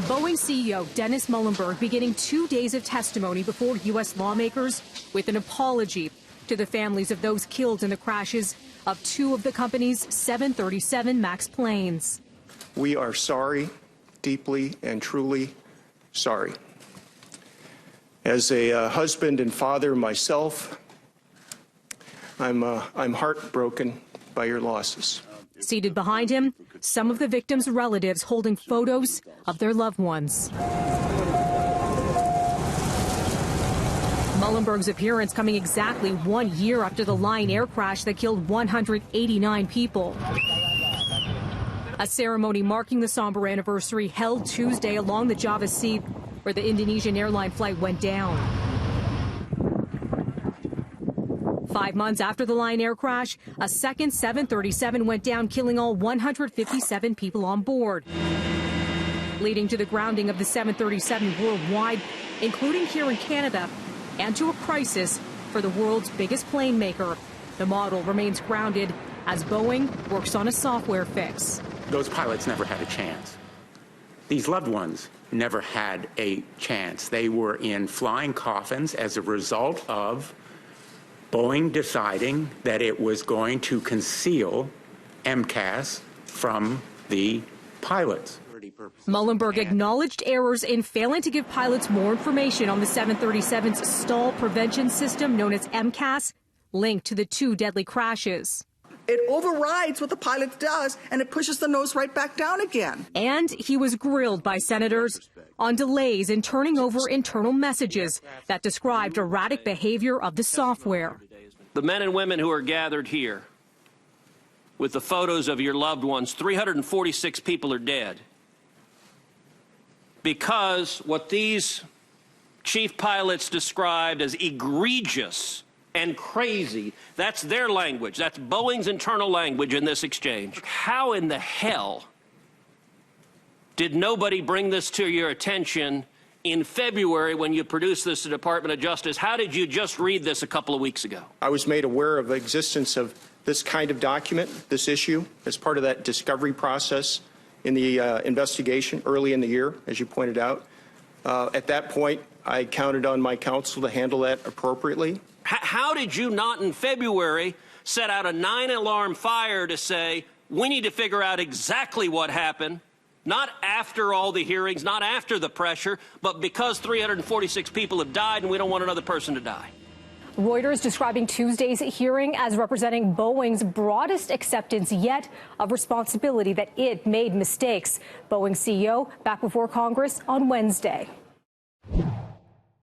Boeing CEO Dennis Muhlenberg beginning 2 days of testimony before U.S. lawmakers with an apology to the families of those killed in the crashes of two of the company's 737 MAX planes. We are sorry, deeply and truly sorry. As a husband and father myself, I'm heartbroken by your losses. Seated behind him, some of the victims' relatives holding photos of their loved ones. Muhlenberg's appearance coming exactly 1 year after the Lion Air crash that killed 189 people. A ceremony marking the somber anniversary held Tuesday along the Java Sea, where the Indonesian airline flight went down. 5 months after the Lion Air crash, a second 737 went down, killing all 157 people on board, leading to the grounding of the 737 worldwide, including here in Canada, and to a crisis for the world's biggest plane maker. The model remains grounded as Boeing works on a software fix. Those pilots never had a chance. These loved ones never had a chance. They were in flying coffins as a result of Boeing deciding that it was going to conceal MCAS from the pilots. Muhlenberg acknowledged errors in failing to give pilots more information on the 737's stall prevention system known as MCAS, linked to the two deadly crashes. It overrides what the pilot does, and it pushes the nose right back down again. And he was grilled by senators on delays in turning over internal messages that described erratic behavior of the software. The men and women who are gathered here with the photos of your loved ones, 346 people are dead because what these chief pilots described as egregious and crazy, that's their language. That's Boeing's internal language in this exchange. How in the hell did nobody bring this to your attention in February when you produced this to the Department of Justice? How did you just read this a couple of weeks ago? I was made aware of the existence of this kind of document, this issue, as part of that discovery process in the investigation early in the year, as you pointed out. At that point, I counted on my counsel to handle that appropriately. How did you not in February set out a 9-alarm fire to say, we need to figure out exactly what happened, not after all the hearings, not after the pressure, but because 346 people have died and we don't want another person to die? Reuters describing Tuesday's hearing as representing Boeing's broadest acceptance yet of responsibility that it made mistakes. Boeing CEO back before Congress on Wednesday.